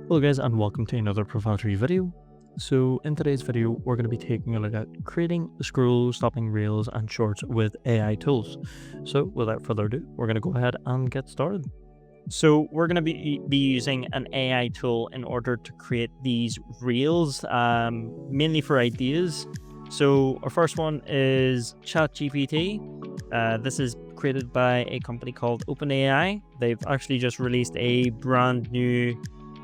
Hello guys, and welcome to another ProfileTree video. So in today's video, we're going to be taking a look at creating scroll stopping reels and shorts with AI tools. So without further ado, we're going to go ahead and get started. So we're going to be using an AI tool in order to create these reels, mainly for ideas. So our first one is ChatGPT. This is created by a company called OpenAI. They've actually just released a brand new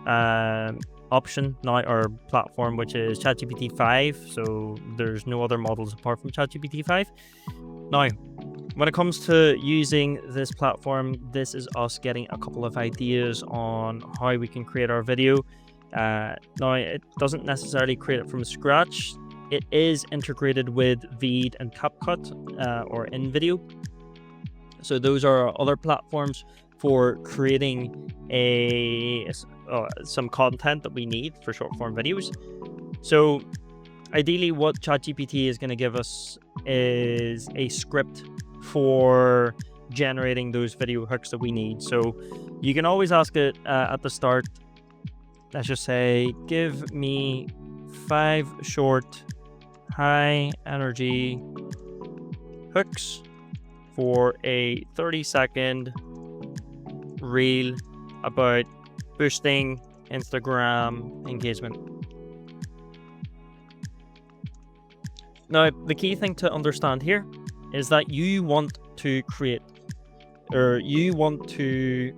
option now, or platform, which is ChatGPT 5. So there's no other models apart from ChatGPT 5. Now, when it comes to using this platform, this is us getting a couple of ideas on how we can create our video. Now, it doesn't necessarily create it from scratch. It is integrated with Veed and CapCut or InVideo. So those are other platforms for creating some content that we need for short form videos. So ideally what ChatGPT is going to give us is a script for generating those video hooks that we need. So you can always ask it at the start, let's just say, give me 5 short high energy hooks for a 30-second reel about boosting Instagram engagement. Now, the key thing to understand here is that you want to create, or you want to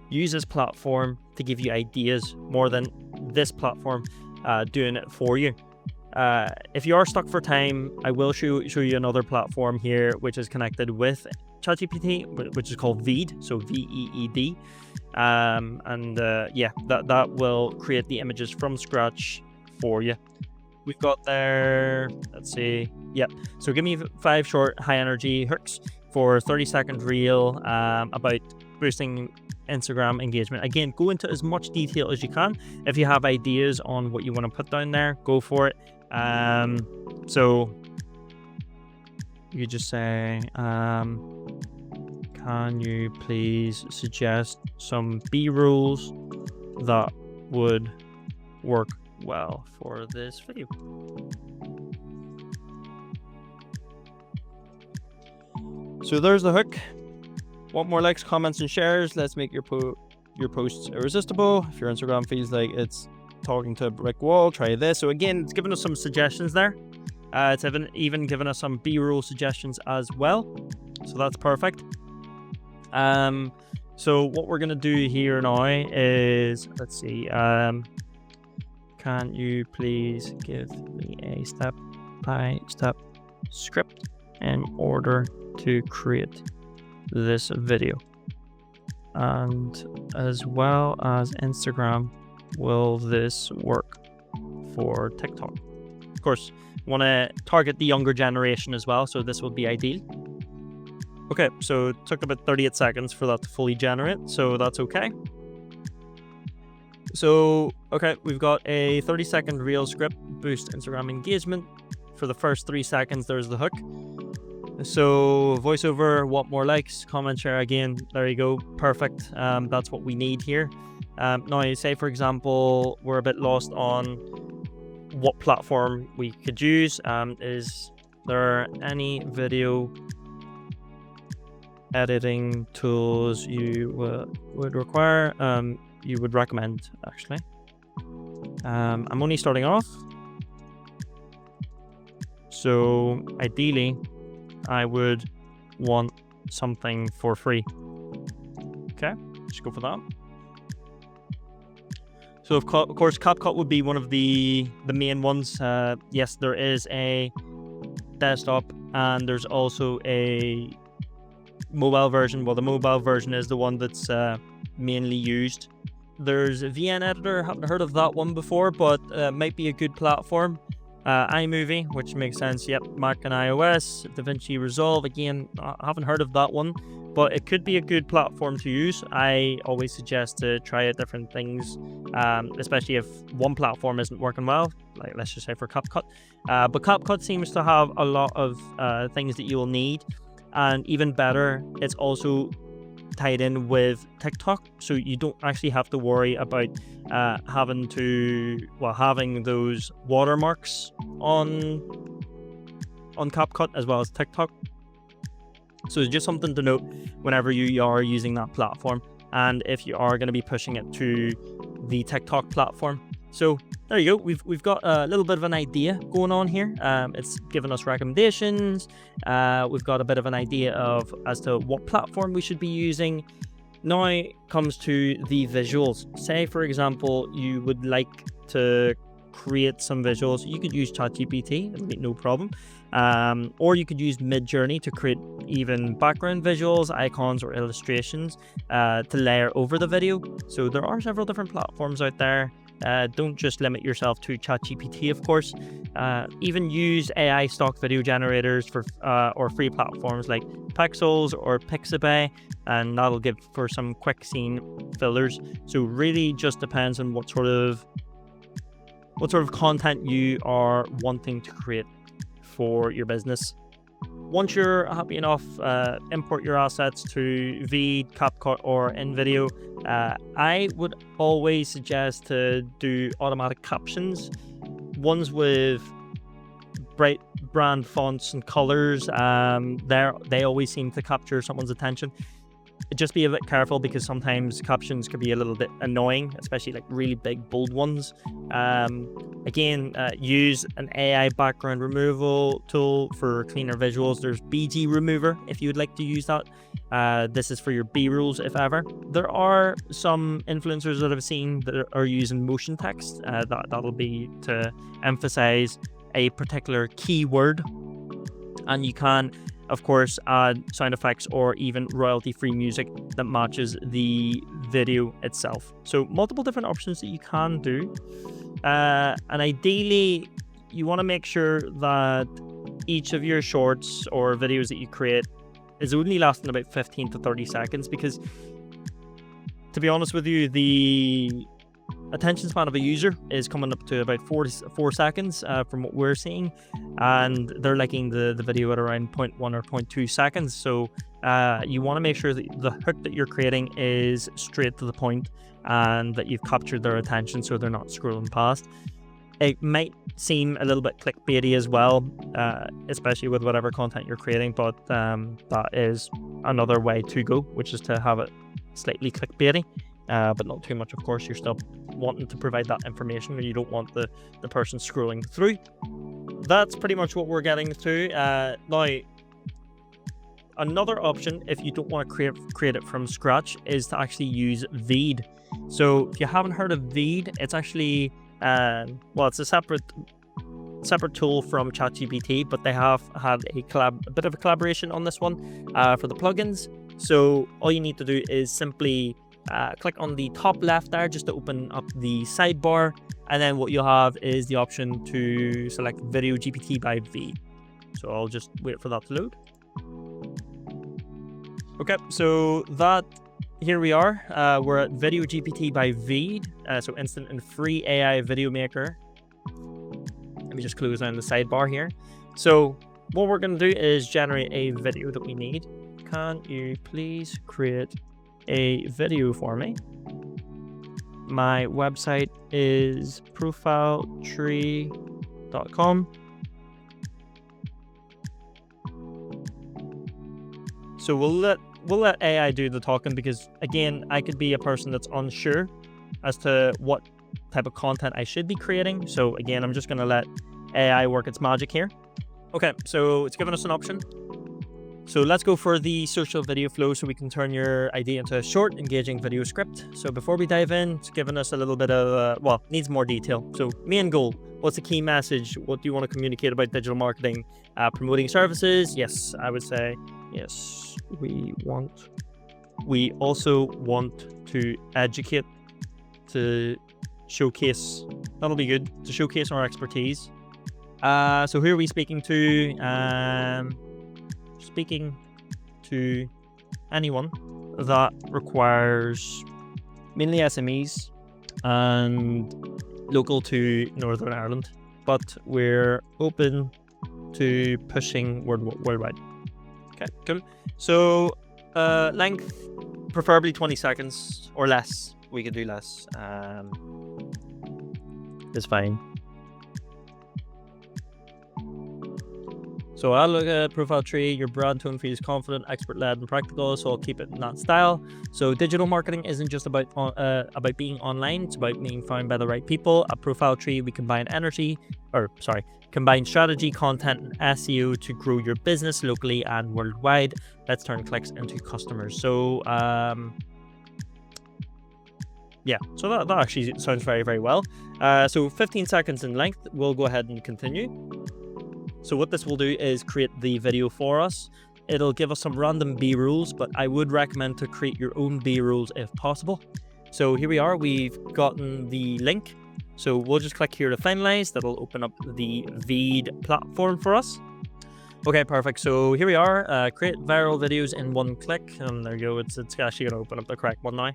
use this platform to give you ideas more than this platform doing it for you. If you are stuck for time, I will show you another platform here which is connected with ChatGPT, which is called Veed, so VEED. Yeah, that will create the images from scratch for you. We've got there, let's see, yep. So give me 5 short high energy hooks for 30-second reel about boosting Instagram engagement. Again, go into as much detail as you can. If you have ideas on what you want to put down there, go for it. So you just say, can you please suggest some B-rolls that would work well for this video? So there's the hook. Want more likes, comments, and shares? Let's make your posts irresistible. If your Instagram feels like it's talking to a brick wall, try this. So again, it's given us some suggestions there. It's even given us some B-roll suggestions as well. So that's perfect. So what we're gonna do here now is, let's see, can you please give me a step-by-step script in order to create this video, and as well as Instagram, will this work for TikTok? Of course, want to target the younger generation as well, so this will be ideal. Okay, so it took about 38 seconds for that to fully generate, so that's okay. So, okay, we've got a 30-second reel script, boost Instagram engagement. For the first 3 seconds, there's the hook. So, voiceover, want more likes, comment, share. Again, there you go, perfect. That's what we need here. Now, say for example, we're a bit lost on what platform we could use. Is there any video editing tools you would require, you would recommend, actually? I'm only starting off, so ideally I would want something for free. Okay, just go for that. So of course CapCut would be one of the main ones. Yes, there is a desktop and there's also a mobile version. Well, the mobile version is the one that's mainly used. There's a VN editor, haven't heard of that one before, but might be a good platform. iMovie, which makes sense. Yep, Mac and iOS. DaVinci Resolve, again, I haven't heard of that one, but it could be a good platform to use. I always suggest to try out different things, especially if one platform isn't working well, like let's just say for CapCut. But CapCut seems to have a lot of things that you'll need, and even better, it's also tied in with TikTok, so you don't actually have to worry about having those watermarks on CapCut as well as TikTok. So it's just something to note whenever you are using that platform, and if you are going to be pushing it to the TikTok platform. So there you go. We've got a little bit of an idea going on here. It's given us recommendations. We've got a bit of an idea as to what platform we should be using. Now it comes to the visuals. Say, for example, you would like to create some visuals. You could use ChatGPT, no problem. Or you could use Midjourney to create even background visuals, icons, or illustrations to layer over the video. So there are several different platforms out there. Don't just limit yourself to ChatGPT, of course. Even use AI stock video generators for or free platforms like Pixels or Pixabay, and that'll give for some quick scene fillers. So really just depends on what sort of content you are wanting to create for your business. Once you're happy enough, import your assets to Veed, CapCut, or InVideo. I would always suggest to do automatic captions, ones with bright brand fonts and colors. They always seem to capture someone's attention. Just be a bit careful, because sometimes captions can be a little bit annoying, especially like really big, bold ones. Again, use an AI background removal tool for cleaner visuals. There's BG Remover if you would like to use that. This is for your B-rolls, if ever. There are some influencers that I've seen that are using motion text. That'll be to emphasize a particular keyword, and you can, of course, add sound effects or even royalty-free music that matches the video itself. So multiple different options that you can do. And ideally, you want to make sure that each of your shorts or videos that you create is only lasting about 15 to 30 seconds, because to be honest with you, the attention span of a user is coming up to about 4 seconds from what we're seeing, and they're liking the video at around 0.1 or 0.2 seconds. So you want to make sure that the hook that you're creating is straight to the point and that you've captured their attention so they're not scrolling past. It might seem a little bit clickbaity as well, especially with whatever content you're creating, but that is another way to go, which is to have it slightly clickbaity. But not too much, of course. You're still wanting to provide that information, and you don't want the person scrolling through. That's pretty much what we're getting through. Now, another option, if you don't want to create it from scratch, is to actually use Veed. So if you haven't heard of Veed, it's actually it's a separate tool from ChatGPT, but they have had a bit of a collaboration on this one for the plugins. So all you need to do is simply click on the top left there just to open up the sidebar, and then what you'll have is the option to select Video GPT by Veed. So I'll just wait for that to load. Okay, so here we are. We're at Video GPT by Veed, so instant and free AI video maker. Let me just close down the sidebar here. So what we're going to do is generate a video that we need. Can you please create a video for me? My website is ProfileTree.com. So we'll let AI do the talking, because again, I could be a person that's unsure as to what type of content I should be creating. So again, I'm just going to let AI work its magic here. Okay, so it's given us an option. So let's go for the social video flow, so we can turn your idea into a short, engaging video script. So before we dive in, it's given us a little bit of, needs more detail. So main goal, what's the key message? What do you want to communicate about digital marketing? Promoting services? Yes, I would say yes. We also want to educate, to showcase, that'll be good, to showcase our expertise. So who are we speaking to? Speaking to anyone that requires mainly SMEs and local to Northern Ireland, but we're open to pushing worldwide. Okay, cool. So Length, preferably 20 seconds or less. We could do less. It's fine. So I'll look at ProfileTree. Your brand tone feels confident, expert-led, and practical. So I'll keep it in that style. So digital marketing isn't just about being online. It's about being found by the right people. At ProfileTree, we combine strategy, content, and SEO to grow your business locally and worldwide. Let's turn clicks into customers. So yeah, so that actually sounds very, very well. So 15 seconds in length. We'll go ahead and continue. So what this will do is create the video for us. It'll give us some random B-rolls, but I would recommend to create your own B-rolls if possible. So here we are, we've gotten the link. So we'll just click here to finalize. That'll open up the Veed platform for us. Okay, perfect. So here we are, create viral videos in one click. And there you go, it's actually gonna open up the correct one now.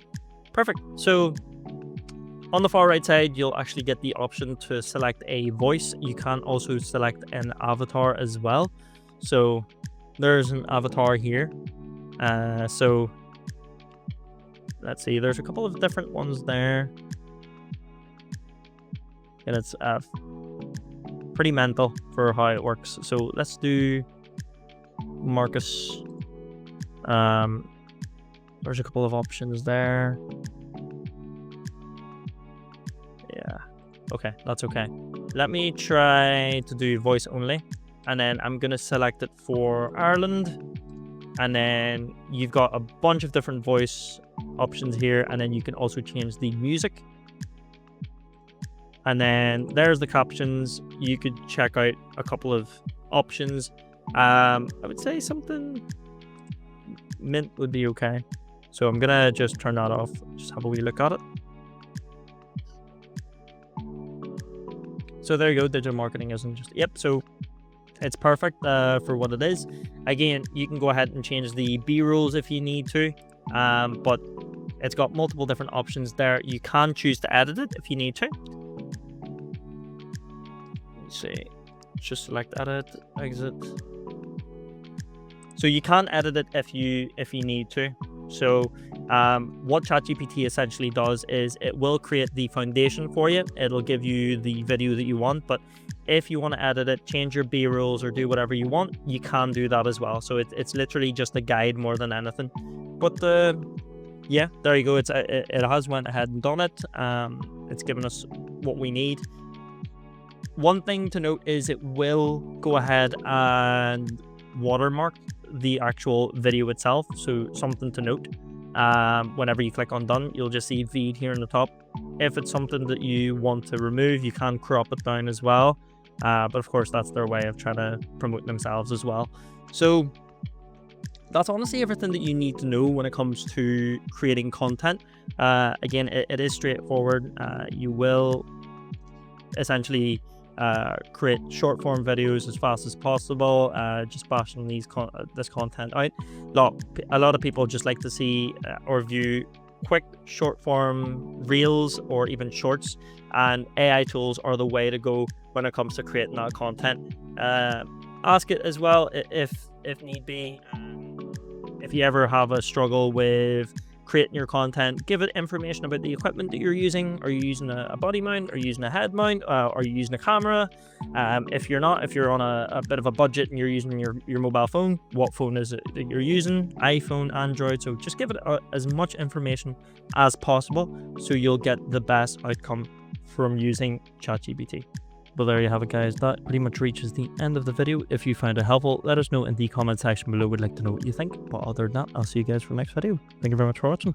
Perfect. So on the far right side, you'll actually get the option to select a voice. You can also select an avatar as well. So there's an avatar here. So let's see, there's a couple of different ones there. And it's pretty mental for how it works. So let's do Marcus. There's a couple of options there. Yeah, okay, that's okay. Let me try to do voice only, and then I'm gonna select it for Ireland, and then you've got a bunch of different voice options here, and then you can also change the music. And then there's the captions. You could check out a couple of options. I would say something mint would be okay. So I'm gonna just turn that off, just have a wee look at it. So there you go, digital marketing isn't just, yep, so it's perfect for what it is. Again, you can go ahead and change the B-rolls if you need to, but it's got multiple different options there. You can choose to edit it if you need to. Let's see, just select edit, exit. So you can edit it if you need to. So what ChatGPT essentially does is it will create the foundation for you. It'll give you the video that you want, but if you want to edit it, change your B-rolls or do whatever you want, you can do that as well. So it's literally just a guide more than anything. But yeah, there you go. It has went ahead and done it. It's given us what we need. One thing to note is it will go ahead and watermark the actual video itself, so something to note. Whenever you click on done, you'll just see Veed here in the top. If it's something that you want to remove, you can crop it down as well, but of course that's their way of trying to promote themselves as well. So that's honestly everything that you need to know when it comes to creating content. Again, it is straightforward. You will essentially create short form videos as fast as possible, just bashing this content out. A lot of people just like to see or view quick short form reels or even shorts, and AI tools are the way to go when it comes to creating that content. Ask it as well if need be. If you ever have a struggle with creating your content, give it information about the equipment that you're using. Are you using a body mount? Are you using a head mount? Are you using a camera? If you're on a bit of a budget and you're using your mobile phone, what phone is it that you're using? iPhone, Android? So just give it as much information as possible so you'll get the best outcome from using ChatGPT. But there you have it, guys. That pretty much reaches the end of the video. If you found it helpful, let us know in the comment section below. We'd like to know what you think. But other than that, I'll see you guys for the next video. Thank you very much for watching.